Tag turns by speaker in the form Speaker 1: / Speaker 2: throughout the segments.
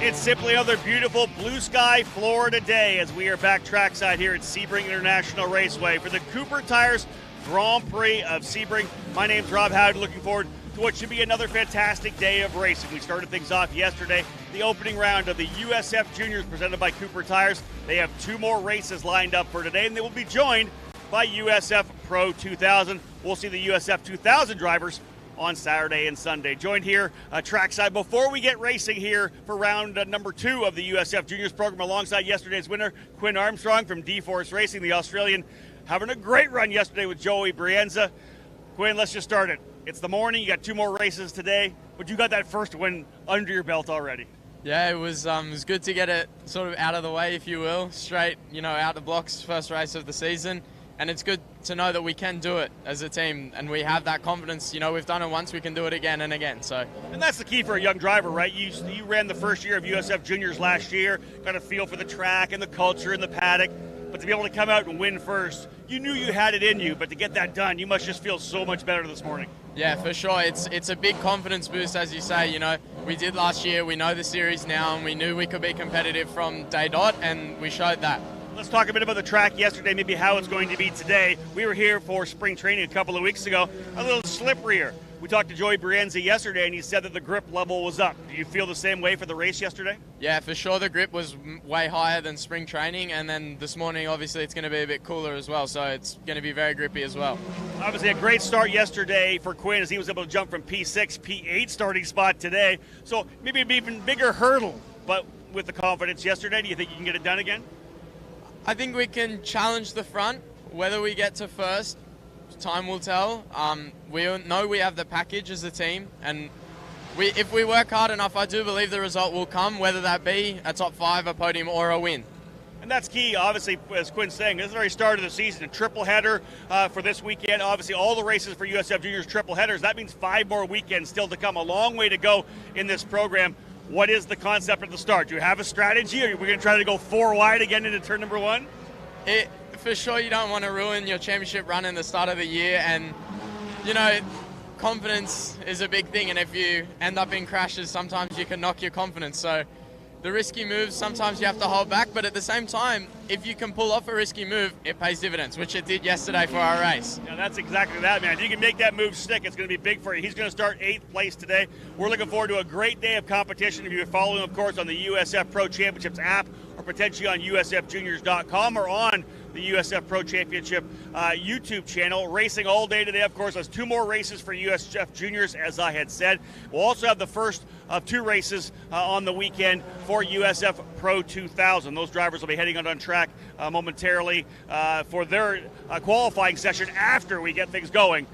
Speaker 1: It's simply another beautiful blue sky Florida day as we are back trackside here at Sebring International Raceway for the Cooper Tires Grand Prix of Sebring. My name's Rob Howard, looking forward to what should be another fantastic day of racing. We started things off yesterday, the opening round of the USF Juniors presented by Cooper Tires. They have two more races lined up for today, and they will be joined by USF Pro 2000. We'll see the USF 2000 drivers on Saturday and Sunday. Joined here trackside before we get racing here for round number 2 of the USF Juniors program alongside yesterday's winner, Quinn Armstrong from D-Force Racing, the Australian, having a great run yesterday with Joey Brienza. Quinn, let's just start it. It's the morning, you got 2 more races today, but you got that first win under your belt already.
Speaker 2: Yeah, it was good to get it sort of out of the way, if you will, straight, out the blocks, first race of the season. And it's good to know that we can do it as a team, and we have that confidence. We've done it once, we can do it again and again.
Speaker 1: And that's the key for a young driver, right? You ran the first year of USF Juniors last year, got a feel for the track and the culture and the paddock, but to be able to come out and win first, you knew you had it in you, but to get that done, you must just feel so much better this morning.
Speaker 2: Yeah, for sure. It's a big confidence boost, as you say. We did last year, we know the series now, and we knew we could be competitive from day dot, and we showed that.
Speaker 1: Let's talk a bit about the track yesterday, maybe how it's going to be today. We were here for spring training a couple of weeks ago, a little slipperier. We talked to Joey Brienza yesterday, and he said that the grip level was up. Do you feel the same way for the race yesterday?
Speaker 2: Yeah, for sure. The grip was way higher than spring training, and then this morning, obviously, it's going to be a bit cooler as well, so it's going to be very grippy as well.
Speaker 1: Obviously, a great start yesterday for Quinn as he was able to jump from P6, P8 starting spot today. So maybe an even bigger hurdle, but with the confidence yesterday, do you think you can get it done again?
Speaker 2: I think we can challenge the front. Whether we get to first, time will tell. We know we have the package as a team, and if we work hard enough, I do believe the result will come, whether that be a top 5, a podium, or a win.
Speaker 1: And that's key, obviously, as Quinn's saying, this is the very start of the season, a triple header for this weekend. Obviously, all the races for USF Juniors triple headers. That means 5 more weekends still to come. A long way to go in this program. What is the concept at the start? Do you have a strategy, or are we going to try to go 4 wide again into turn number 1?
Speaker 2: For sure, you don't want to ruin your championship run in the start of the year, and confidence is a big thing, and if you end up in crashes, sometimes you can knock your confidence. So the risky moves, sometimes you have to hold back, but at the same time, if you can pull off a risky move, it pays dividends, which it did yesterday for our race.
Speaker 1: Yeah, that's exactly that, man. If you can make that move stick, it's going to be big for you. He's going to start 8th place today. We're looking forward to a great day of competition. If you're following, of course, on the USF Pro Championships app, or potentially on usfjuniors.com, or on the USF Pro Championship YouTube channel. Racing all day today, of course. There's 2 more races for USF Juniors, as I had said. We'll also have the first of 2 races on the weekend for USF Pro 2000. Those drivers will be heading out on track momentarily for their qualifying session after we get things going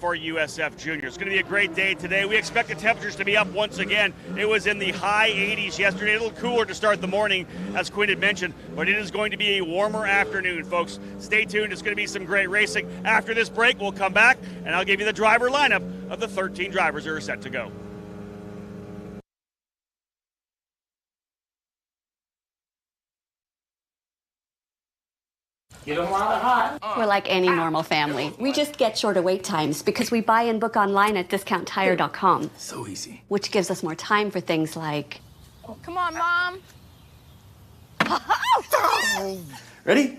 Speaker 1: for USF Juniors. It's going to be a great day today. We expect the temperatures to be up once again. It was in the high 80s yesterday, a little cooler to start the morning, as Quinn had mentioned, but it is going to be a warmer afternoon, folks. Stay tuned. It's going to be some great racing. After this break, we'll come back, and I'll give you the driver lineup of the 13 drivers that are set to go.
Speaker 3: You don't want it hot.
Speaker 4: We're like any normal family. We just get shorter wait times because we buy and book online at discounttire.com.
Speaker 3: So easy.
Speaker 4: Which gives us more time for things like...
Speaker 5: Come on, Mom.
Speaker 3: Ready?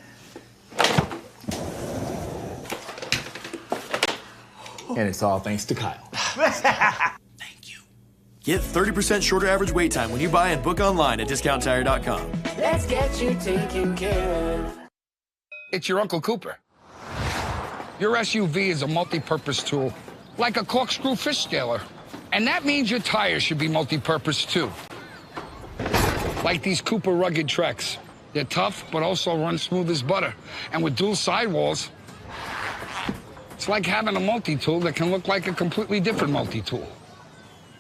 Speaker 3: And it's all thanks to Kyle. Thank you.
Speaker 6: Get 30% shorter average wait time when you buy and book online at discounttire.com.
Speaker 7: Let's get you taken care of.
Speaker 8: It's your Uncle Cooper. Your SUV is a multi-purpose tool, like a corkscrew fish scaler. And that means your tires should be multi-purpose too. Like these Cooper rugged Treks. They're tough, but also run smooth as butter. And with dual sidewalls, it's like having a multi-tool that can look like a completely different multi-tool.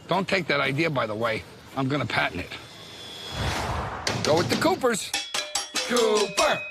Speaker 8: Don't take that idea, by the way. I'm gonna patent it. Go with the Coopers. Cooper!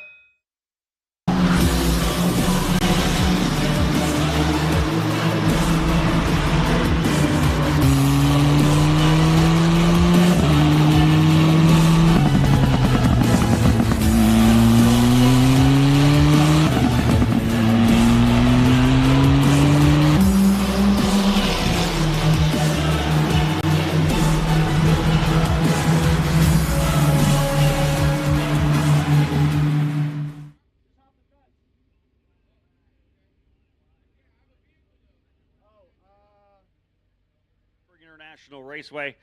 Speaker 1: International Raceway,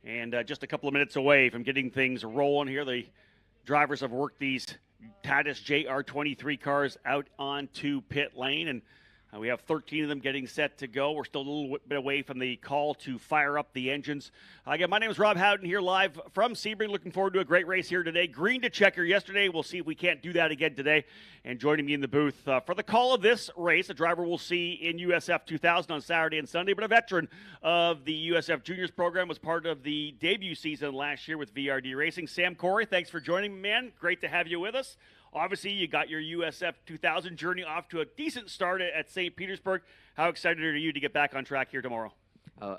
Speaker 1: and just a couple of minutes away from getting things rolling here. The drivers have worked these Titus JR23 cars out onto pit lane, and we have 13 of them getting set to go. We're still a little bit away from the call to fire up the engines. Again, my name is Rob Howden here live from Sebring. Looking forward to a great race here today. Green to checker yesterday. We'll see if we can't do that again today. And joining me in the booth for the call of this race, a driver we'll see in USF 2000 on Saturday and Sunday, but a veteran of the USF Juniors program, was part of the debut season last year with VRD Racing. Sam Corey, thanks for joining me, man. Great to have you with us. Obviously, you got your USF 2000 journey off to a decent start at St. Petersburg. How excited are you to get back on track here tomorrow?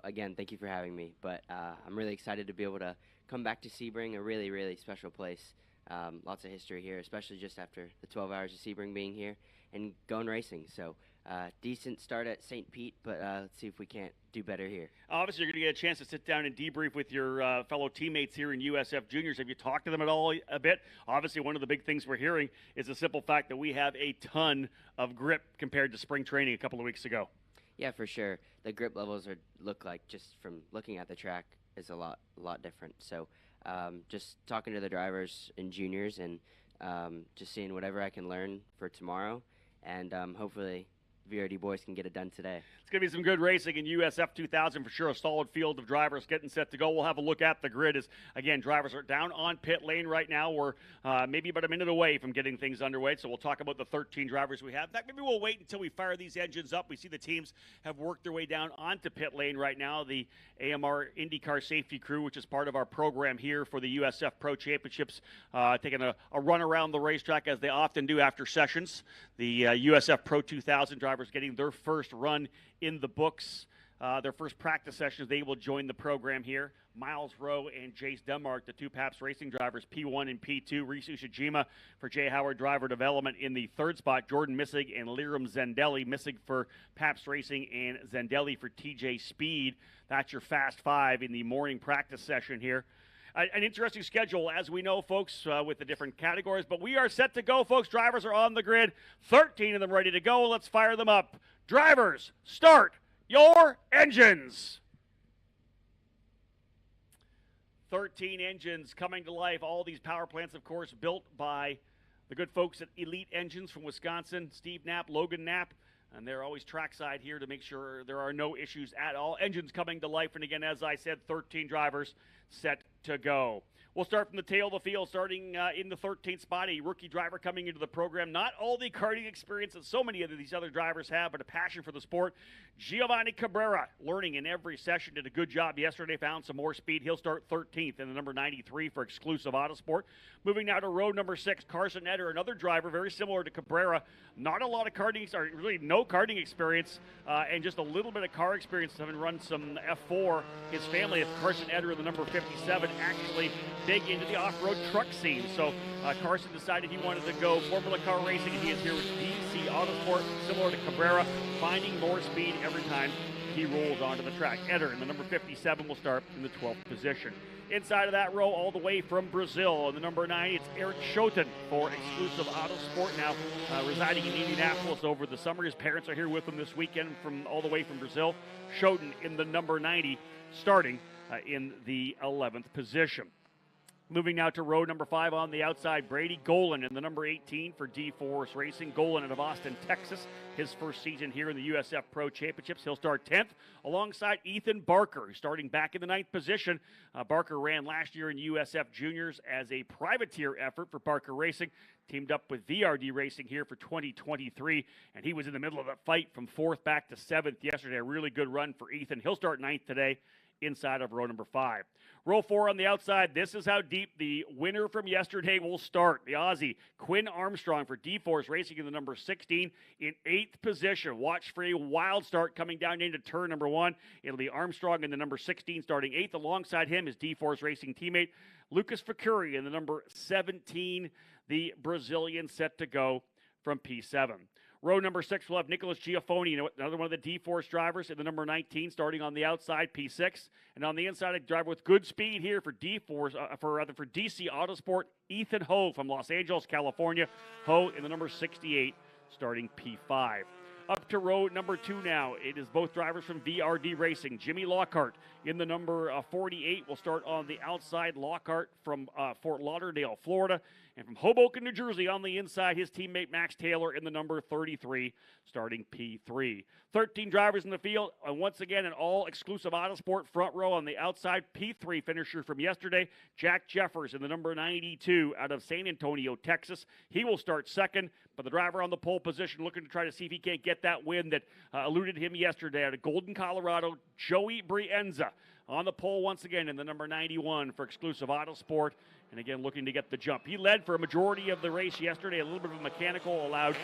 Speaker 5: Again, thank you for having me. But I'm really excited to be able to come back to Sebring, a really, really special place. Lots of history here, especially just after the 12 hours of Sebring being here and going racing. So decent start at St. Pete, but let's see if we can't do better here.
Speaker 1: Obviously, you're going to get a chance to sit down and debrief with your fellow teammates here in USF Juniors. Have you talked to them at all a bit? Obviously, one of the big things we're hearing is the simple fact that we have a ton of grip compared to spring training a couple of weeks ago.
Speaker 5: Yeah, for sure. The grip levels look like, just from looking at the track, is a lot different. So just talking to the drivers and juniors and just seeing whatever I can learn for tomorrow, and hopefully VRD boys can get it done today.
Speaker 1: It's going to be some good racing in USF 2000 for sure. A solid field of drivers getting set to go. We'll have a look at the grid as, again, drivers are down on pit lane right now. We're maybe about a minute away from getting things underway, so we'll talk about the 13 drivers we have. In fact, maybe we'll wait until we fire these engines up. We see the teams have worked their way down onto pit lane right now. The AMR IndyCar safety crew, which is part of our program here for the USF Pro Championships, taking a run around the racetrack as they often do after sessions. The USF Pro 2000 drivers getting their first run in the books. Their first practice sessions, they will join the program here. Miles Rowe and Jace Denmark, the two Pabst Racing drivers, P1 and P2. Risu Shijima for Jay Howard Driver Development in the third spot. Jordan Missig and Liram Zendelli. Missig for Pabst Racing and Zendelli for TJ Speed. That's your Fast Five in the morning practice session here. An interesting schedule, as we know, folks, with the different categories. But we are set to go, folks. Drivers are on the grid. 13 of them ready to go. Let's fire them up. Drivers, start your engines. 13 engines coming to life. All these power plants, of course, built by the good folks at Elite Engines from Wisconsin. Steve Knapp, Logan Knapp. And they're always trackside here to make sure there are no issues at all. Engines coming to life. And again, as I said, 13 drivers set to go. We'll start from the tail of the field, starting in the 13th spot, a rookie driver coming into the program. Not all the karting experience that so many of these other drivers have, but a passion for the sport. Giovanni Cabrera, learning in every session, did a good job yesterday, found some more speed. He'll start 13th in the number 93 for Exclusive Autosport. Moving now to row number 6, Carson Eder, another driver very similar to Cabrera. Not a lot of karting, or really no karting experience, and just a little bit of car experience, having run some F4. His family of Carson Eder in the number 57 actually big into the off-road truck scene. So Carson decided he wanted to go Formula Car racing, and he is here with DC Autosport, similar to Cabrera, finding more speed every time he rolls onto the track. Eder in the number 57 will start in the 12th position. Inside of that row, all the way from Brazil, in the number 9, it's Eric Schoten for Exclusive Autosport, now residing in Indianapolis over the summer. His parents are here with him this weekend from all the way from Brazil. Schoten in the number 90, starting in the 11th position. Moving now to row number 5 on the outside, Brady Golan in the number 18 for D-Force Racing. Golan out of Austin, Texas. His first season here in the USF Pro Championships. He'll start 10th alongside Ethan Barker, who's starting back in the 9th position. Barker ran last year in USF Juniors as a privateer effort for Barker Racing. Teamed up with VRD Racing here for 2023, and he was in the middle of the fight from 4th back to 7th yesterday. A really good run for Ethan. He'll start 9th today inside of row number 5. Row 4 on the outside, this is how deep the winner from yesterday will start. The Aussie, Quinn Armstrong for D-Force Racing in the number 16 in 8th position. Watch for a wild start coming down into turn number 1. It'll be Armstrong in the number 16 starting 8th. Alongside him is D-Force Racing teammate Lucas Facuri in the number 17. The Brazilian set to go from P7. Row number 6 will have Nicholas Giaffoni, another one of the D-Force drivers in the number 19, starting on the outside, P6. And on the inside, a driver with good speed here for D-Force, for DC Autosport, Ethan Ho from Los Angeles, California. Ho in the number 68, starting P5. Up to row number 2 now. It is both drivers from VRD Racing. Jimmy Lockhart in the number 48 will start on the outside. Lockhart from Fort Lauderdale, Florida. And from Hoboken, New Jersey on the inside, his teammate Max Taylor in the number 33, starting P3. 13 drivers in the field. And once again, an all-exclusive Autosport front row on the outside. P3 finisher from yesterday, Jack Jeffers in the number 92 out of San Antonio, Texas. He will start second, but the driver on the pole position looking to try to see if he can't get that win that eluded him yesterday out of Golden, Colorado, Joey Brienza on the pole once again in the number 91 for exclusive Autosport. And again, looking to get the jump. He led for a majority of the race yesterday. A little bit of a mechanical allowed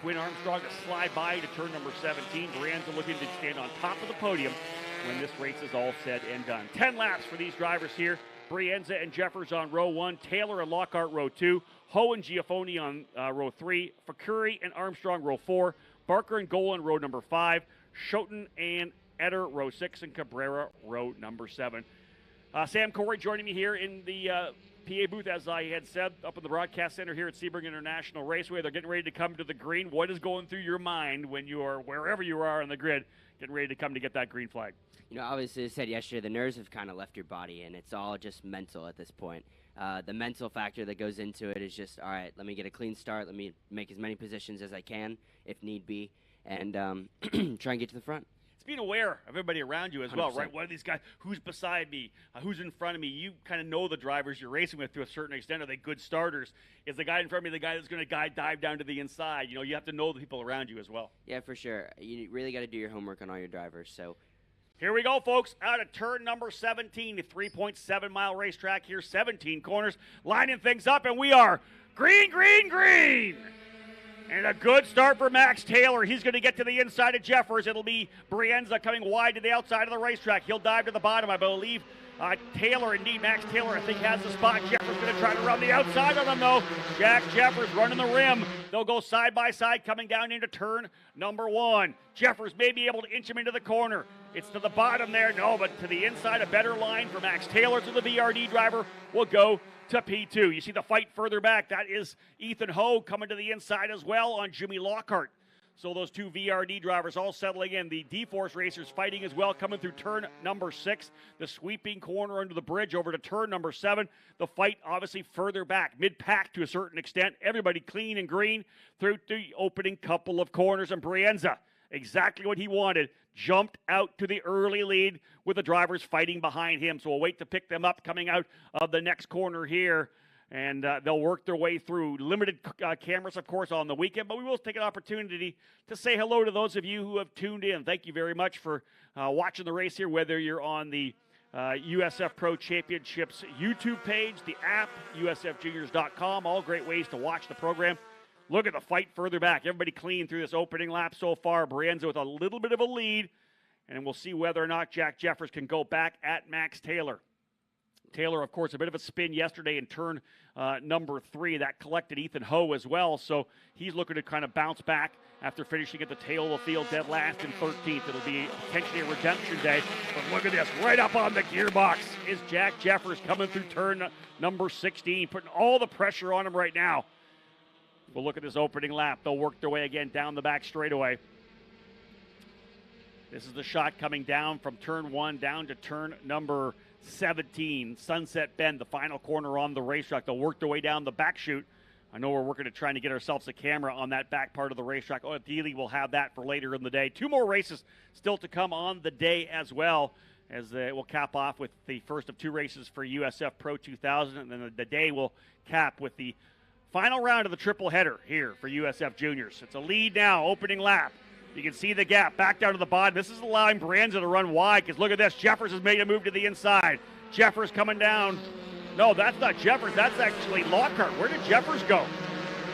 Speaker 1: Quinn Armstrong to slide by to turn number 17. Brienza looking to stand on top of the podium when this race is all said and done. 10 laps for these drivers here. Brienza and Jeffers on row 1. Taylor and Lockhart row 2. Ho and Giafoni on row 3. Fakuri and Armstrong row 4. Barker and Golan row number 5. Schoten and Eder row 6. And Cabrera row number 7. Sam Corey joining me here in the PA booth, as I had said, up in the broadcast center here at Sebring International Raceway. They're getting ready to come to the green. What is going through your mind when you are, wherever you are on the grid, getting ready to come to get that green flag?
Speaker 5: You know, obviously, as I said yesterday, the nerves have kind of left your body, and it's all just mental at this point. The mental factor that goes into it is just, all right, let me get a clean start. Let me make as many positions as I can, if need be, and try and get to the front.
Speaker 1: It's being aware of everybody around you as well,
Speaker 5: 100%.
Speaker 1: right? What are these guys? Who's beside me? Who's in front of me? You kind of know the drivers you're racing with to a certain extent. Are they good starters? Is the guy in front of me the guy that's going to dive down to the inside? You know, you have to know the people around you as well.
Speaker 5: Yeah, for sure. You really got to do your homework on all your drivers. So
Speaker 1: here we go, folks. Out of turn number 17, the 3.7-mile racetrack here, 17 corners, lining things up, and we are green, green, green. And a good start for Max Taylor. He's going to get to the inside of Jeffers. It'll be Brienza coming wide to the outside of the racetrack. He'll dive to the bottom, I believe. Taylor, indeed, Max Taylor, I think, has the spot. Jeffers going to try to run the outside on him, though. Jack Jeffers running the rim. They'll go side by side, coming down into turn number 1. Jeffers may be able to inch him into the corner. It's to the bottom there. No, but to the inside, a better line for Max Taylor. So the VRD driver will go to P2. You see the fight further back. That is Ethan Ho coming to the inside as well on Jimmy Lockhart. So those two VRD drivers all settling in. The D-Force racers fighting as well, coming through turn number 6. The sweeping corner under the bridge over to turn number 7. The fight obviously further back, mid-pack to a certain extent. Everybody clean and green through the opening couple of corners. And Brienza, exactly what he wanted, jumped out to the early lead with the drivers fighting behind him. So we'll wait to pick them up coming out of the next corner here. And they'll work their way through. Limited cameras, of course, on the weekend, but we will take an opportunity to say hello to those of you who have tuned in. Thank you very much for watching the race here, whether you're on the USF Pro Championships YouTube page, the app, usfjuniors.com, all great ways to watch the program. Look at the fight further back. Everybody clean through this opening lap so far. Brienza with a little bit of a lead, and we'll see whether or not Jack Jeffers can go back at Max Taylor. Taylor, of course, a bit of a spin yesterday in turn number 3. That collected Ethan Ho as well, so he's looking to kind of bounce back after finishing at the tail of the field dead last in 13th. It'll be potentially a redemption day, but look at this. Right up on the gearbox is Jack Jeffers coming through turn number 16, putting all the pressure on him right now. We'll look at this opening lap. They'll work their way again down the back straightaway. This is the shot coming down from turn 1 down to turn number 17, Sunset Bend, the final corner on the racetrack. They'll work their way down the back chute. I know we're working to trying to get ourselves a camera on that back part of the racetrack. Oh, ideally, we'll have that for later in the day. 2 more races still to come on the day as well, as we'll cap off with the first of 2 races for USF Pro 2000, and then the day will cap with the final round of the triple header here for USF Juniors. It's a lead now, opening lap. You can see the gap back down to the bottom. This is allowing Brienza to run wide, because look at this. Jeffers has made a move to the inside. Jeffers coming down. No, that's not Jeffers. That's actually Lockhart. Where did Jeffers go?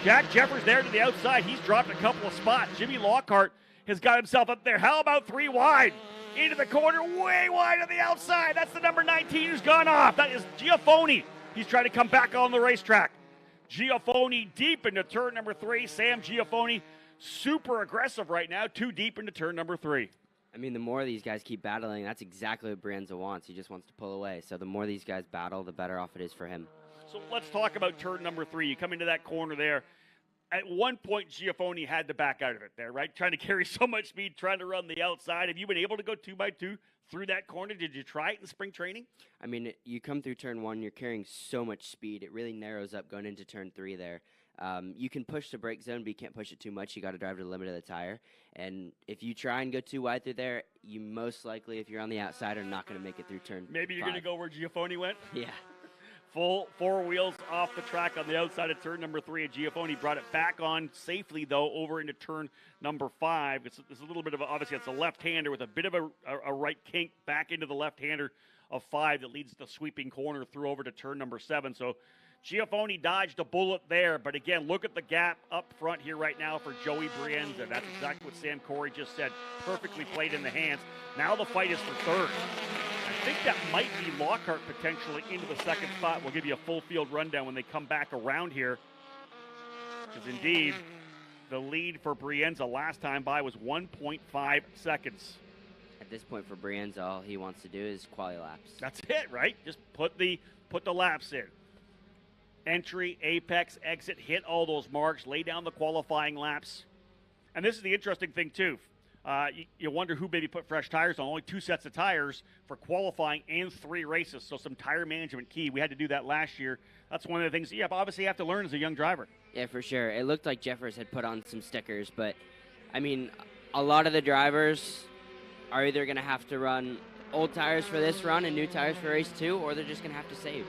Speaker 1: Jack Jeffers there to the outside. He's dropped a couple of spots. Jimmy Lockhart has got himself up there. How about 3 wide? Into the corner, way wide on the outside. That's the number 19 who's gone off. That is Giafoni. He's trying to come back on the racetrack. Giafoni deep into turn number 3. Sam Giafoni super aggressive right now, 2 deep into turn number 3.
Speaker 5: I mean, the more these guys keep battling, that's exactly what Brienza wants. He just wants to pull away. So the more these guys battle, the better off it is for him.
Speaker 1: So let's talk about turn number 3. You come into that corner there. At one point, Giafoni had to back out of it there, right? Trying to carry so much speed, trying to run the outside. Have you been able to go 2x2 through that corner? Did you try it in spring training?
Speaker 5: I mean, you come through turn 1, you're carrying so much speed. It really narrows up going into turn 3 there. You can push the brake zone, but you can't push it too much. You got to drive to the limit of the tire. And if you try and go too wide through there, you most likely, if you're on the outside, are not going to make it through turn
Speaker 1: Maybe you're going to
Speaker 5: 5.
Speaker 1: go where Giafoni went?
Speaker 5: Yeah.
Speaker 1: Full 4 wheels off the track on the outside of turn number 3. And Giafoni brought it back on safely, though, over into turn number 5. It's a little bit of obviously, it's a left-hander with a bit of a right kink back into the left-hander of 5 that leads the sweeping corner through over to turn number 7. So Giafoni dodged a bullet there, but again, look at the gap up front here right now for Joey Brienza. That's exactly what Sam Corey just said. Perfectly played in the hands. Now the fight is for third. I think that might be Lockhart potentially into the second spot. We'll give you a full field rundown when they come back around here. Because indeed, the lead for Brienza last time by was 1.5 seconds.
Speaker 5: At this point for Brienza, all he wants to do is quali laps.
Speaker 1: That's it, right? Just put the laps in. Entry, apex, exit, hit all those marks, lay down the qualifying laps. And this is the interesting thing, too. You wonder who maybe put fresh tires on. Only 2 sets of tires for qualifying and 3 races, so some tire management key. We had to do that last year. That's one of the things, obviously you have to learn as a young driver.
Speaker 5: Yeah, for sure. It looked like Jeffers had put on some stickers, but, I mean, a lot of the drivers are either going to have to run old tires for this run and new tires for race 2, or they're just going to have to save.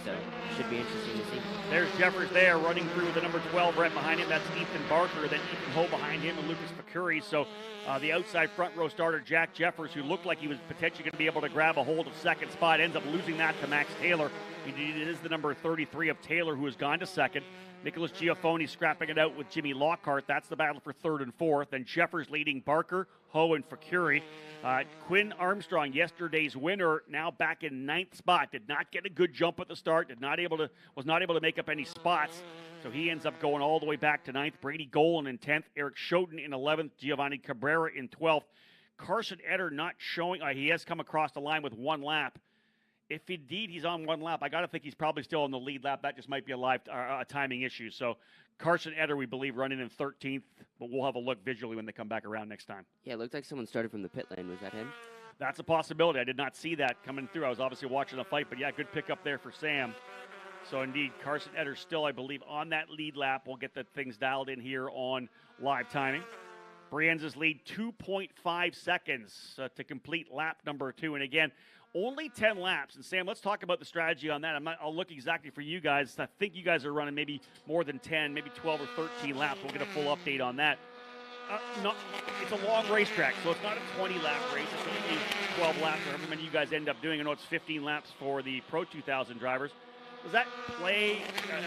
Speaker 5: So, should be interesting to see.
Speaker 1: There's Jeffers there running through the number 12 right behind him. That's Ethan Barker. Then Ethan Ho behind him and Lucas Facuri. So the outside front row starter, Jack Jeffers, who looked like he was potentially going to be able to grab a hold of second spot, ends up losing that to Max Taylor. It is the number 33 of Taylor who has gone to second. Nicholas Giafoni scrapping it out with Jimmy Lockhart. That's the battle for third and fourth. Then Jeffers leading Barker, Ho, and Facuri. Quinn Armstrong, yesterday's winner, now back in 9th spot. Did not get a good jump at the start. Was not able to make up any spots. So he ends up going all the way back to 9th. Brady Golan in 10th. Eric Schoten in 11th. Giovanni Cabrera in 12th. Carson Eder not showing. He has come across the line with 1 lap. If indeed he's on 1 lap, I got to think he's probably still on the lead lap. That just might be a timing issue. So Carson Eder, we believe, running in 13th, but we'll have a look visually when they come back around next time.
Speaker 5: Yeah, it looked like someone started from the pit lane. Was that him?
Speaker 1: That's a possibility. I did not see that coming through. I was obviously watching the fight, but yeah, good pickup there for Sam. So indeed, Carson Eder still, I believe, on that lead lap. We'll get the things dialed in here on live timing. Brienza's lead 2.5 seconds to complete lap number 2. And again, only 10 laps. And Sam, let's talk about the strategy on that. I'll look exactly for you guys. I think you guys are running maybe more than 10, maybe 12 or 13 laps. We'll get a full update on that. It's a long racetrack, so it's not a 20-lap race. It's only 12 laps, or however many you guys end up doing. I know it's 15 laps for the Pro 2000 drivers. Does that play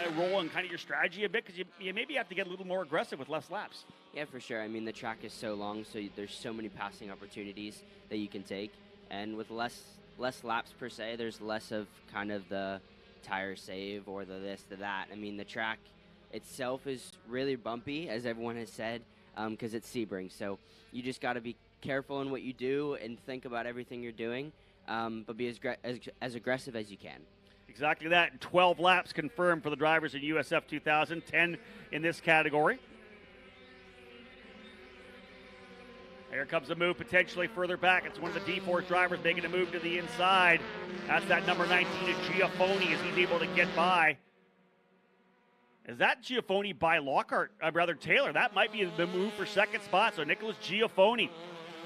Speaker 1: a role in kind of your strategy a bit? Because you maybe have to get a little more aggressive with less laps.
Speaker 5: Yeah, for sure. I mean, the track is so long, so there's so many passing opportunities that you can take. And with less laps per se, there's less of kind of the tire save or the this, the that. I mean, the track itself is really bumpy, as everyone has said, because it's Sebring. So you just got to be careful in what you do and think about everything you're doing, but be as aggressive as you can.
Speaker 1: Exactly that. And 12 laps confirmed for the drivers in USF 2000, 10 in this category. Here comes a move potentially further back. It's one of the D-Force drivers making a move to the inside. That's that number 19 of Giafoni as he's able to get by. Is that Giafoni by Lockhart? Taylor. That might be the move for second spot. So Nicholas Giafoni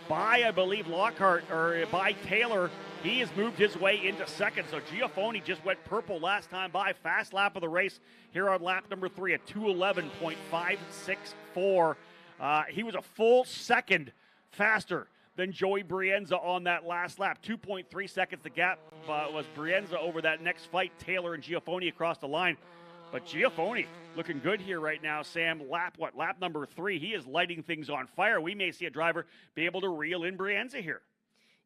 Speaker 1: by, I believe, Lockhart, or by Taylor. He has moved his way into second. So Giafoni just went purple last time by. Fast lap of the race here on lap number 3 at 2:11.564. He was a full second faster than Joey Brienza on that last lap. 2.3 seconds the gap was Brienza over that next fight. Taylor and Giafoni across the line. But Giafoni looking good here right now, Sam. Lap number 3. He is lighting things on fire. We may see a driver be able to reel in Brienza here.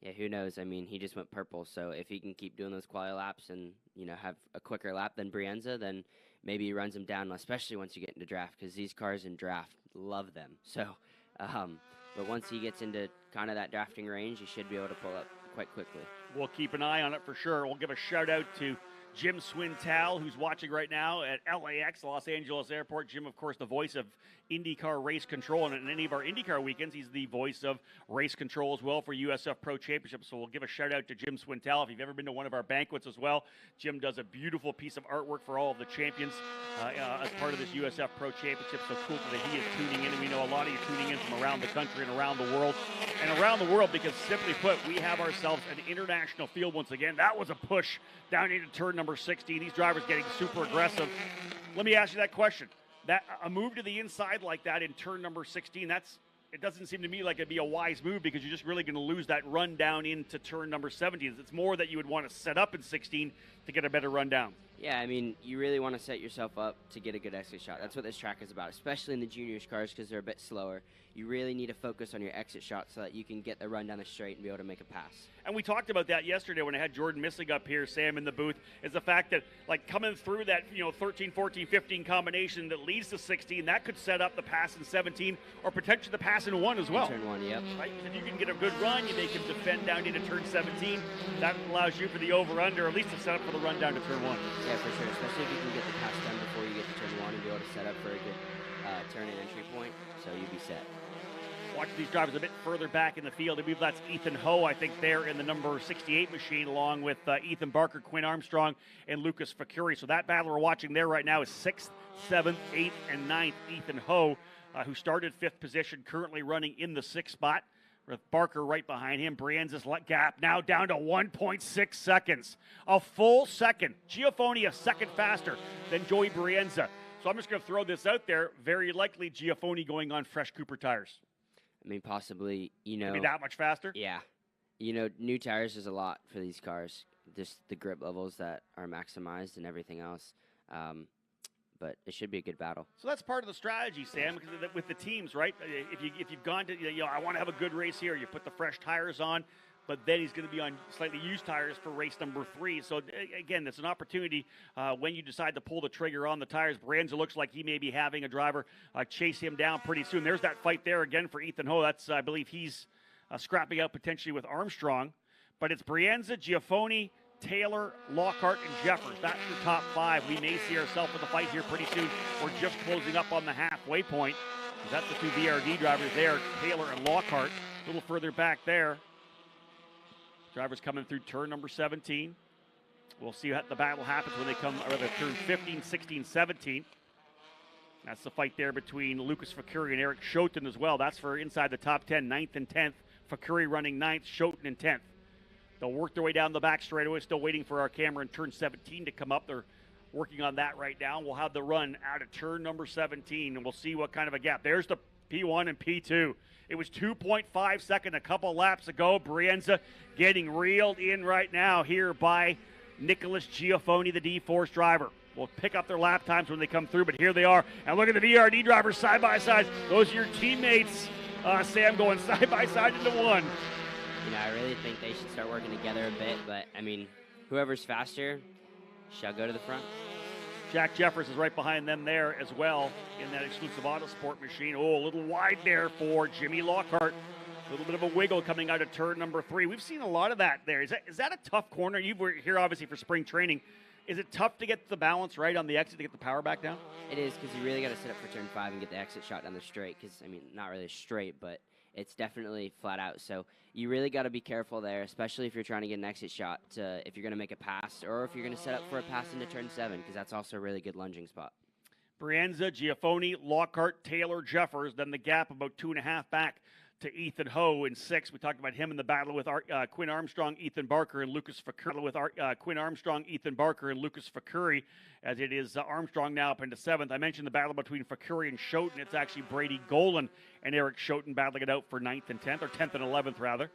Speaker 5: Yeah, who knows? I mean, he just went purple, so if he can keep doing those quali laps and, have a quicker lap than Brienza, then maybe he runs him down, especially once you get into draft, because these cars in draft love them. So, but once he gets into kind of that drafting range, he should be able to pull up quite quickly.
Speaker 1: We'll keep an eye on it for sure. We'll give a shout out to Jim Swintel, who's watching right now at LAX, Los Angeles Airport. Jim, of course, the voice of IndyCar race control, and in any of our IndyCar weekends, he's the voice of race control as well for USF Pro Championship. So we'll give a shout out to Jim Swintel. If you've ever been to one of our banquets as well, Jim does a beautiful piece of artwork for all of the champions as part of this USF Pro Championship. So cool that he is tuning in, and we know a lot of you tuning in from around the country and around the world. And around the world, because simply put, we have ourselves an international field once again. That was a push down into turn number 16. These drivers getting super aggressive. Let me ask you that question. That a move to the inside like that in turn number 16, it doesn't seem to me like it'd be a wise move, because you're just really going to lose that run down into turn number 17. It's more that you would want to set up in 16 to get a better run down.
Speaker 5: Yeah, I mean, you really want to set yourself up to get a good exit shot. That's what this track is about, especially in the juniors cars, because they're a bit slower. You really need to focus on your exit shot so that you can get the run down the straight and be able to make a pass. And
Speaker 1: we talked about that yesterday when I had Jordan Missing up here, Sam, in the booth, is the fact that, like, coming through that, 13, 14, 15 combination that leads to 16, that could set up the pass in 17 or potentially the pass in 1 as well.
Speaker 5: Turn 1, yep.
Speaker 1: Right? If you can get a good run, you make him defend down into turn 17. That allows you for the over-under, at least to set up for the run down to turn 1.
Speaker 5: Yeah, for sure, especially if you can get the pass done before you get to turn 1 and be able to set up for a good turn and entry point, so you'd be set.
Speaker 1: Watch these drivers a bit further back in the field. I believe that's Ethan Ho, I think, there in the number 68 machine, along with Ethan Barker, Quinn Armstrong, and Lucas Facuri. So that battle we're watching there right now is 6th, 7th, 8th, and 9th. Ethan Ho, who started 5th position, currently running in the 6th spot, with Barker right behind him. Brienza's gap now down to 1.6 seconds. A full second. Giafoni a second faster than Joey Brienza. So I'm just going to throw this out there. Very likely Giafoni going on fresh Cooper tires.
Speaker 5: I mean, possibly,
Speaker 1: Maybe that much faster?
Speaker 5: Yeah. New tires is a lot for these cars. Just the grip levels that are maximized and everything else. But it should be a good battle.
Speaker 1: So that's part of the strategy, Sam, because with the teams, right? If you've gone to, I want to have a good race here, you put the fresh tires on, but then he's going to be on slightly used tires for race number 3. So, again, it's an opportunity when you decide to pull the trigger on the tires. Brienza looks like he may be having a driver chase him down pretty soon. There's that fight there again for Ethan Ho. That's, I believe, he's scrapping out potentially with Armstrong. But it's Brienza, Giafoni, Taylor, Lockhart, and Jeffers. That's your top 5. We may see ourselves with a fight here pretty soon. We're just closing up on the halfway point. That's the 2 VRD drivers there, Taylor and Lockhart. A little further back there. Drivers coming through turn number 17. We'll see how the battle happens when they come, or the turn 15, 16, 17. That's the fight there between Lucas Facuri and Eric Schoten as well. That's for inside the top 10, 9th and 10th. Facuri running 9th, Schoten in 10th. They'll work their way down the back straightaway. Still waiting for our camera in turn 17 to come up. They're working on that right now. We'll have the run out of turn number 17, and we'll see what kind of a gap. There's the P1 and P2. It was 2.5 seconds a couple laps ago. Brienza getting reeled in right now here by Nicholas Giafoni, the D-Force driver. We'll pick up their lap times when they come through, but here they are. And look at the VRD drivers side by side. Those are your teammates, Sam, going side by side into one.
Speaker 5: I really think they should start working together a bit, but, I mean, whoever's faster shall go to the front.
Speaker 1: Jack Jeffers is right behind them there as well in that exclusive Autosport machine. Oh, a little wide there for Jimmy Lockhart. A little bit of a wiggle coming out of turn number 3. We've seen a lot of that there. Is that a tough corner? You were here obviously for spring training. Is it tough to get the balance right on the exit to get the power back down?
Speaker 5: It is, because you really got to set up for turn 5 and get the exit shot down the straight, because, I mean, not really straight, but it's definitely flat out. So you really got to be careful there, especially if you're trying to get an exit shot, if you're going to make a pass or if you're going to set up for a pass into turn 7, because that's also a really good lunging spot.
Speaker 1: Brienza, Giafoni, Lockhart, Taylor, Jeffers. Then the gap about 2.5 back to Ethan Ho in 6th. We talked about him in the battle with Quinn Armstrong, Ethan Barker, and Lucas Facuri. As it is Armstrong now up into 7th. I mentioned the battle between Facuri and Schoten. It's actually Brady Golan and Eric Schoten battling it out for 9th and 10th, or 10th and 11th rather.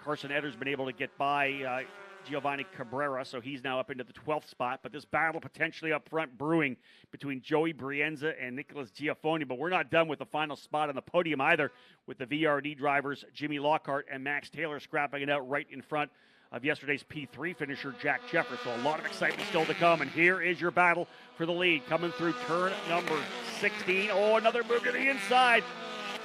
Speaker 1: Carson Edder's been able to get by Giovanni Cabrera, so he's now up into the 12th spot. But this battle potentially up front brewing between Joey Brienza and Nicholas Giafoni. But we're not done with the final spot on the podium either, with the VRD drivers Jimmy Lockhart and Max Taylor scrapping it out right in front of yesterday's P3 finisher, Jack Jeffers. So a lot of excitement still to come. And here is your battle for the lead coming through turn number 16. Oh, another move to the inside.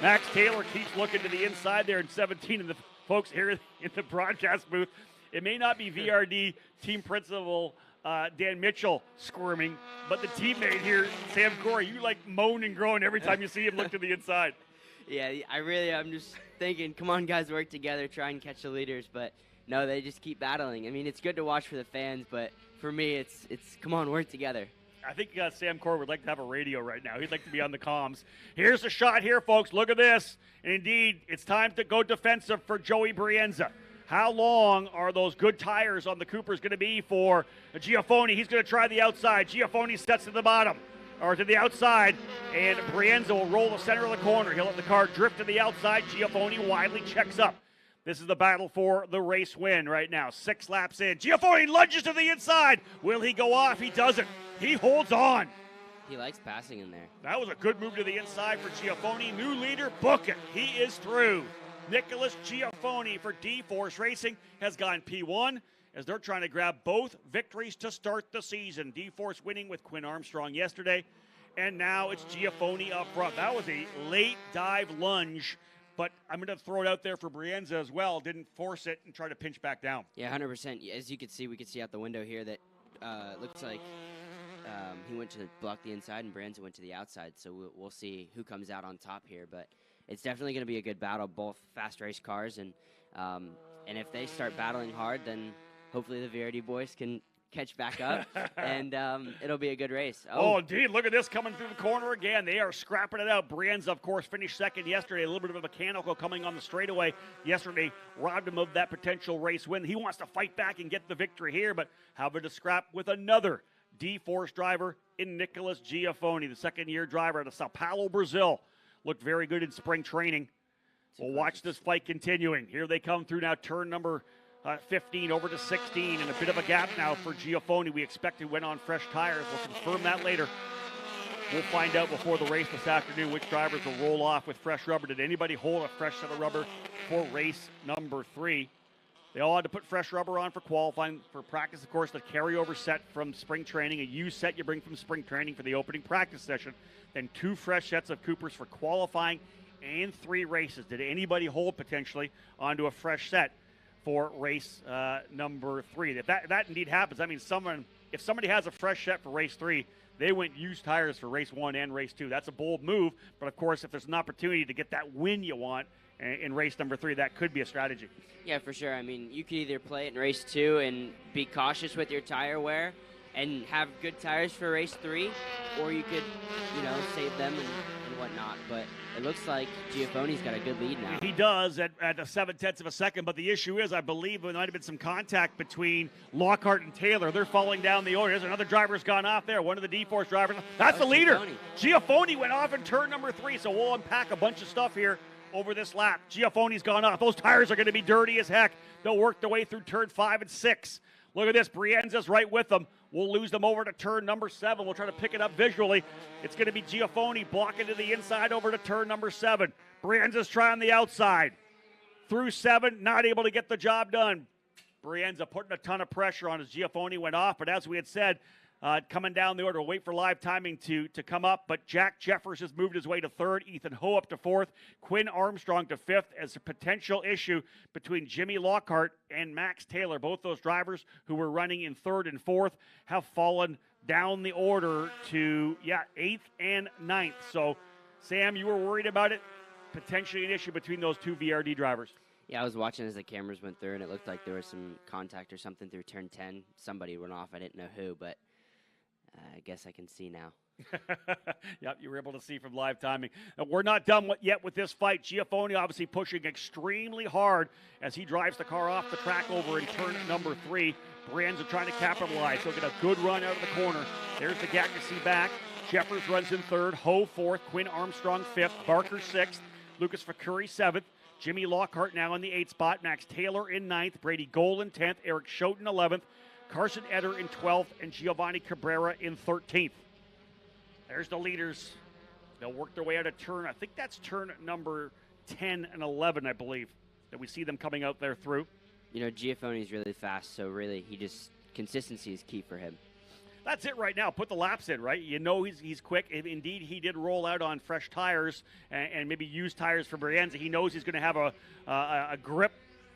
Speaker 1: Max Taylor keeps looking to the inside there in 17. And the folks here in the broadcast booth, it may not be VRD team principal Dan Mitchell squirming, but the teammate here, Sam Corey, you like moan and groan every time you see him look to the inside.
Speaker 5: Yeah, I'm just thinking, come on, guys, work together, try and catch the leaders. But no, they just keep battling. I mean, it's good to watch for the fans, but for me, it's come on, work together.
Speaker 1: I think Sam Corey would like to have a radio right now. He'd like to be on the comms. Here's a shot here, folks. Look at this. And indeed, it's time to go defensive for Joey Brienza. How long are those good tires on the Coopers going to be for Giafoni? He's going to try the outside. Giafoni sets to the bottom, or to the outside, and Brienza will roll the center of the corner. He'll let the car drift to the outside. Giafoni widely checks up. This is the battle for the race win right now. 6 laps in. Giafoni lunges to the inside. Will he go off? He doesn't. He holds on.
Speaker 5: He likes passing in there.
Speaker 1: That was a good move to the inside for Giafoni. New leader, book it. He is through. Nicholas Giafoni for D-Force Racing has gone P1 as they're trying to grab both victories to start the season. D-Force winning with Quinn Armstrong yesterday, and now it's Giafoni up front. That was a late dive lunge, but I'm going to throw it out there for Brienza as well. Didn't force it and try to pinch back down.
Speaker 5: Yeah, 100%. As you can see, we can see out the window here that looks like he went to block the inside and Brienza went to the outside. So we'll see who comes out on top here. But it's definitely going to be a good battle, both fast race cars. And if they start battling hard, then hopefully the Verdi boys can catch back up, and it'll be a good race.
Speaker 1: Oh, indeed. Look at this coming through the corner again. They are scrapping it out. Brienza, of course, finished second yesterday. A little bit of a mechanical coming on the straightaway yesterday. Robbed him of that potential race win. He wants to fight back and get the victory here, but having to scrap with another D-Force driver in Nicholas Giafoni, the second-year driver out of Sao Paulo, Brazil. Looked very good in spring training. We'll watch this fight continuing. Here they come through now, turn number 15 over to 16, and a bit of a gap now for Giafoni. We expect he went on fresh tires. We'll confirm that later. We'll find out before the race this afternoon which drivers will roll off with fresh rubber. Did anybody hold a fresh set of rubber for race number 3? They all had to put fresh rubber on for qualifying. For practice, of course, the carryover set from spring training, a used set you bring from spring training for the opening practice session, then 2 fresh sets of Coopers for qualifying and 3 races. Did anybody hold potentially onto a fresh set for race number 3? If that indeed happens, I mean, if somebody has a fresh set for race 3, they went used tires for race 1 and race 2. That's a bold move, but of course, if there's an opportunity to get that win you want in race number 3, that could be a strategy.
Speaker 5: Yeah, for sure. I mean, you could either play it in race 2 and be cautious with your tire wear and have good tires for race 3, or you could, save them and whatnot. But it looks like Giafoni's got a good lead now.
Speaker 1: He does at a 0.7 of a second, but the issue is, I believe there might have been some contact between Lockhart and Taylor. They're falling down the order. There's another driver's gone off there, one of the D-Force drivers. That's the leader. Giafoni went off in turn number 3, so we'll unpack a bunch of stuff here over this lap. Giafoni's gone off. Those tires are going to be dirty as heck. They'll work their way through turn 5 and 6. Look at this. Brienza's right with them. We'll lose them over to turn number 7. We'll try to pick it up visually. It's going to be Giafoni blocking to the inside over to turn number 7. Brienza's trying the outside. Through 7, not able to get the job done. Brienza putting a ton of pressure on as Giafoni went off, but as we had said, coming down the order, we'll wait for live timing to come up, but Jack Jeffers has moved his way to 3rd, Ethan Ho up to 4th, Quinn Armstrong to 5th as a potential issue between Jimmy Lockhart and Max Taylor. Both those drivers who were running in 3rd and 4th have fallen down the order to, 8th and 9th. So, Sam, you were worried about it? Potentially an issue between those 2 VRD drivers.
Speaker 5: Yeah, I was watching as the cameras went through, and it looked like there was some contact or something through turn 10. Somebody went off. I didn't know who, but I guess I can see now.
Speaker 1: Yep, you were able to see from live timing. We're not done yet with this fight. Giafoni obviously pushing extremely hard as he drives the car off the track over in turn number 3. Brienza trying to capitalize. He'll get a good run out of the corner. There's the gap you see back. Jeffers runs in 3rd. Ho 4th. Quinn Armstrong 5th. Barker 6th. Lucas Facuri 7th. Jimmy Lockhart now in the 8th spot. Max Taylor in 9th. Brady Gold in 10th. Eric Schoten 11th. Carson Eder in 12th, and Giovanni Cabrera in 13th. There's the leaders. They'll work their way out of turn. I think that's turn number 10 and 11, I believe, that we see them coming out there through.
Speaker 5: Giafoni's really fast, so really consistency is key for him.
Speaker 1: That's it right now. Put the laps in, right? He's quick. Indeed, he did roll out on fresh tires and maybe used tires for Brienza. He knows he's going to have a grip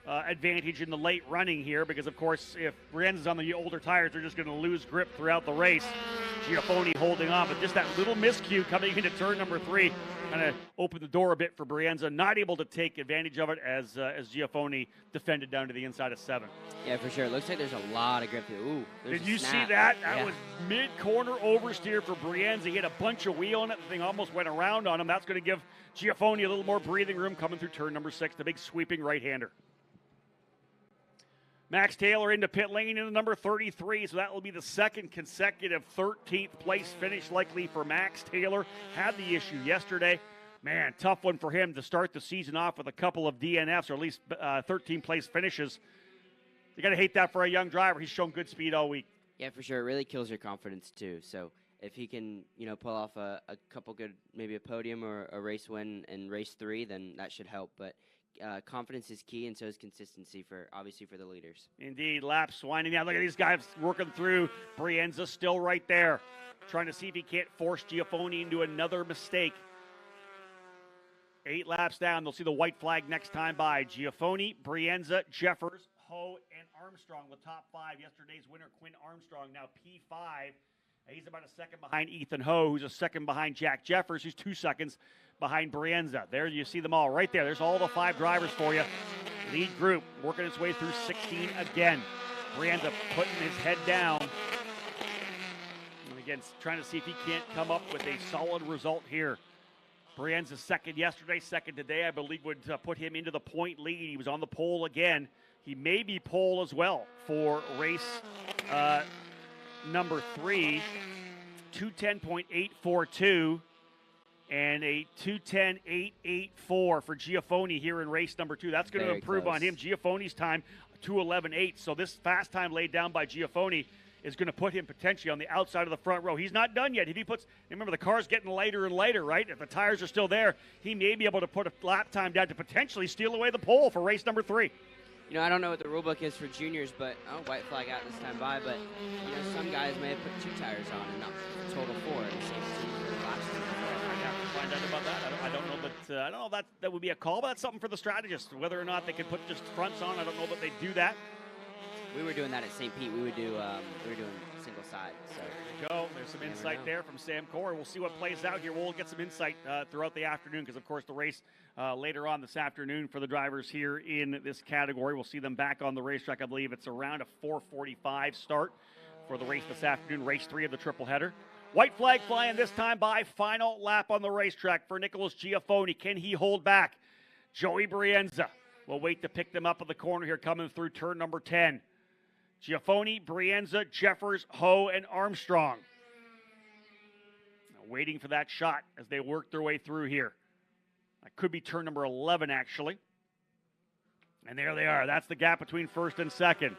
Speaker 1: advantage in the late running here because, of course, if Brienza's on the older tires, they're just going to lose grip throughout the race. Giafoni holding on, but just that little miscue coming into turn number 3 kind of opened the door a bit for Brienza, not able to take advantage of it as Giafoni defended down to the inside of 7.
Speaker 5: Yeah, for sure. It looks like there's a lot of grip here. Ooh,
Speaker 1: did you see that? That was mid-corner oversteer for Brienza. He had a bunch of wheel on it. The thing almost went around on him. That's going to give Giafoni a little more breathing room coming through turn number 6, the big sweeping right-hander. Max Taylor into pit lane into number 33, so that will be the second consecutive 13th place finish likely for Max Taylor. Had the issue yesterday. Man, tough one for him to start the season off with a couple of DNFs, or at least 13 place finishes. You got to hate that for a young driver. He's shown good speed all week.
Speaker 5: Yeah, for sure. It really kills your confidence, too. So if he can, pull off a couple good, maybe a podium or a race win in race 3, then that should help. But confidence is key, and so is consistency obviously for the leaders.
Speaker 1: Indeed, laps winding down. Look at these guys working through. Brienza still right there, trying to see if he can't force Giafoni into another mistake. 8 laps down. They'll see the white flag next time by. Giafoni, Brienza, Jeffers, Ho, and Armstrong, the top 5. Yesterday's winner, Quinn Armstrong, now P5. He's about a second behind Ethan Ho, who's a second behind Jack Jeffers, who's 2 seconds behind Brienza. There you see them all right there. There's all the 5 drivers for you. Lead group working its way through 16 again. Brienza putting his head down. And again, trying to see if he can't come up with a solid result here. Brienza second yesterday, second today. I believe would put him into the point lead. He was on the pole again. He may be pole as well for race number 3. 210.842 and a 210.884 for Giafoni here in race number 2. That's going to improve on him. Giafoni's time, 2:11.8. So this fast time laid down by Giafoni is going to put him potentially on the outside of the front row. He's not done yet. If he puts, remember the car's getting lighter and lighter, right? If the tires are still there, he may be able to put a lap time down to potentially steal away the pole for race number 3.
Speaker 5: I don't know what the rule book is for juniors, but white flag out this time by. But some guys may have put 2 tires on and not a total 4 in the same team for the last team.
Speaker 1: I'd have to find out about that. I don't know, but I don't know if that would be a call, but that's something for the strategist. Whether or not they could put just fronts on, I don't know that they do that.
Speaker 5: We were doing that at St. Pete. We were doing single side. So
Speaker 1: there you go. There's some insight there from Sam Corey. We'll see what plays out here. We'll get some insight throughout the afternoon because, of course, the race later on this afternoon for the drivers here in this category. We'll see them back on the racetrack. I believe it's around a 4:45 start for the race this afternoon, race 3 of the triple header. White flag flying this time by. Final lap on the racetrack for Nicholas Giafoni. Can he hold back? Joey Brienza will wait to pick them up at the corner here coming through turn number 10. Giafoni, Brienza, Jeffers, Ho, and Armstrong. Now waiting for that shot as they work their way through here. That could be turn number 11, actually. And there they are. That's the gap between first and second.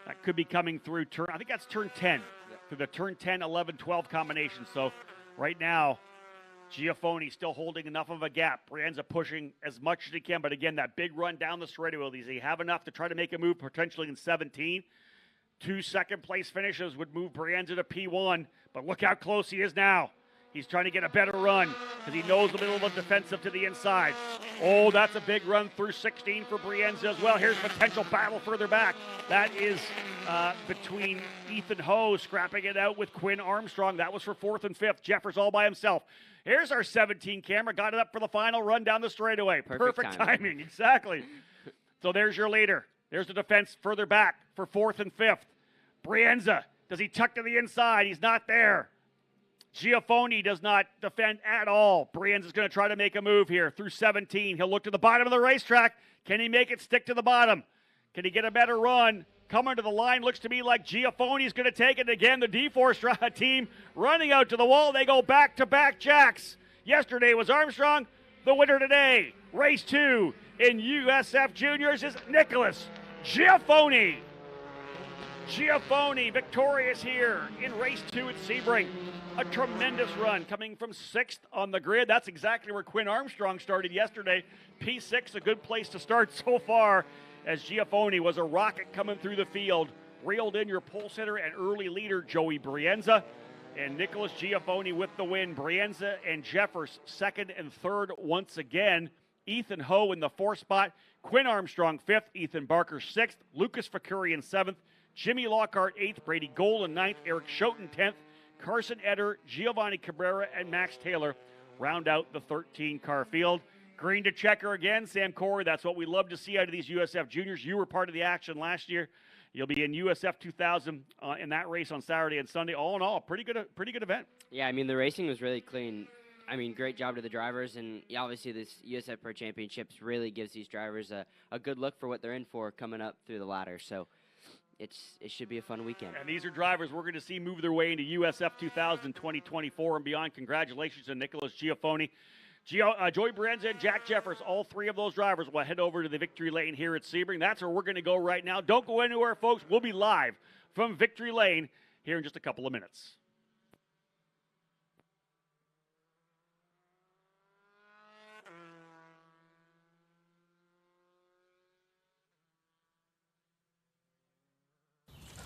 Speaker 1: That could be coming through turn, I think that's turn 10. Through the turn 10, 11, 12 combination. So right now, Giafoni still holding enough of a gap. Brienza pushing as much as he can, but again, that big run down the straightaway. Does he have enough to try to make a move potentially in 17? 2 second-place finishes would move Brienza to P1, but look how close he is now. He's trying to get a better run because he knows the middle of the defensive to the inside. Oh, that's a big run through 16 for Brienza as well. Here's potential battle further back. That is between Ethan Ho scrapping it out with Quinn Armstrong. That was for 4th and 5th. Jeffers all by himself. Here's our 17 camera. Got it up for the final run down the straightaway. Perfect timing. Exactly. So there's your leader. There's the defense further back for 4th and 5th. Brienza, does he tuck to the inside? He's not there. Giafoni does not defend at all. Brienza's going to try to make a move here through 17. He'll look to the bottom of the racetrack. Can he make it stick to the bottom? Can he get a better run? Coming to the line, looks to me like Giafoni's going to take it again. The D-Force team running out to the wall. They go back-to-back jacks. Yesterday was Armstrong. The winner today, race 2 in USF Juniors, is Nicholas Giafoni. Giafoni victorious here in race 2 at Sebring. A tremendous run coming from 6th on the grid. That's exactly where Quinn Armstrong started yesterday. P6, a good place to start so far, as Giafoni was a rocket coming through the field. Reeled in your pole sitter and early leader, Joey Brienza. And Nicholas Giafoni with the win. Brienza and Jeffers, 2nd and 3rd once again. Ethan Ho in the 4th spot, Quinn Armstrong 5th, Ethan Barker 6th, Lucas Fakurian 7th, Jimmy Lockhart 8th, Brady Golan 9th, Eric Schoten 10th, Carson Eder, Giovanni Cabrera, and Max Taylor round out the 13-car field. Green to checker again, Sam Corey. That's what we love to see out of these USF juniors. You were part of the action last year. You'll be in USF 2000 in that race on Saturday and Sunday. All in all, pretty good event.
Speaker 5: Yeah, I mean, the racing was really clean. I mean, great job to the drivers, and obviously this USF Pro Championships really gives these drivers a good look for what they're in for coming up through the ladder. So it should be a fun weekend.
Speaker 1: And these are drivers we're going to see move their way into USF 2000 2024 and beyond. Congratulations to Nicholas Giafoni, Joey Berenza, and Jack Jeffers. All three of those drivers will head over to the victory lane here at Sebring. That's where we're going to go right now. Don't go anywhere, folks. We'll be live from victory lane here in just a couple of minutes.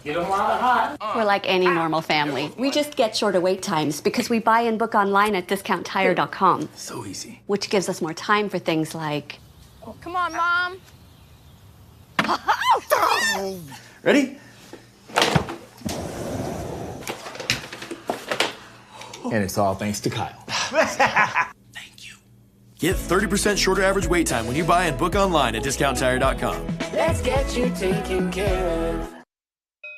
Speaker 4: We're like any normal family. We just get shorter wait times because we buy and book online at discounttire.com.
Speaker 3: So easy.
Speaker 4: Which gives us more time for things like...
Speaker 9: Come on, Mom.
Speaker 3: Ready? And it's all thanks to Kyle.
Speaker 6: Thank you. Get 30% shorter average wait time when you buy and book online at discounttire.com.
Speaker 7: Let's get you taken care of.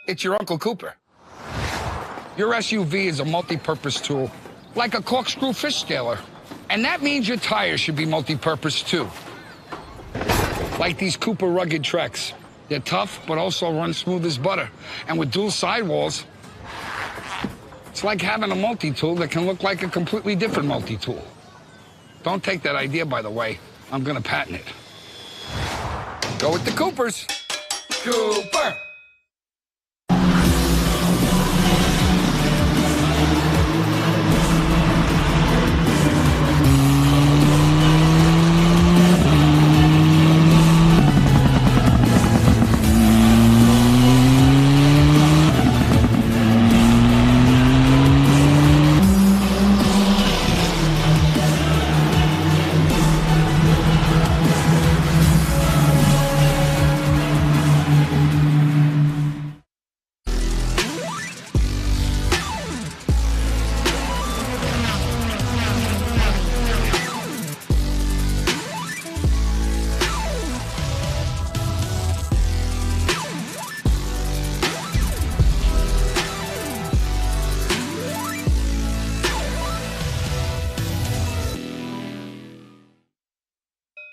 Speaker 8: It's your Uncle Cooper. Your SUV is a multi-purpose tool, like a corkscrew fish scaler. And that means your tires should be multi-purpose too. Like these Cooper rugged Treks. They're tough, but also run smooth as butter. And with dual sidewalls, it's like having a multi-tool that can look like a completely different multi-tool. Don't take that idea, by the way. I'm gonna patent it. Go with the Coopers. Cooper!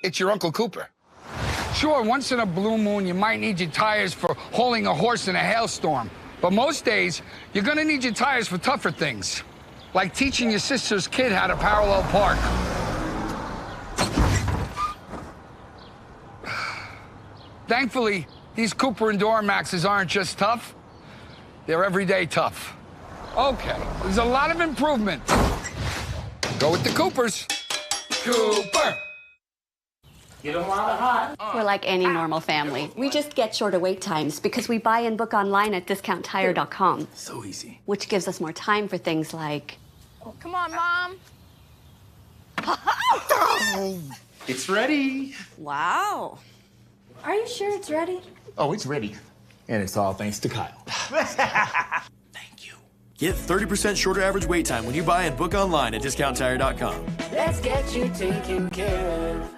Speaker 8: It's your Uncle Cooper. Sure, once in a blue moon, you might need your tires for hauling a horse in a hailstorm. But most days, you're gonna need your tires for tougher things, like teaching your sister's kid how to parallel park. Thankfully, these Cooper Enduro Maxes aren't just tough, they're everyday tough. Okay, there's a lot of improvement. Go with the Coopers. Cooper!
Speaker 4: We're like any normal family. We just get shorter wait times because we buy and book online at discounttire.com.
Speaker 3: So easy.
Speaker 4: Which gives us more time for things like...
Speaker 9: Come on, Mom.
Speaker 3: It's ready.
Speaker 4: Wow. Are you sure it's ready?
Speaker 3: Oh, it's ready. And it's all thanks to Kyle.
Speaker 6: Thank you. Get 30% shorter average wait time when you buy and book online at discounttire.com.
Speaker 7: Let's get you taken care of.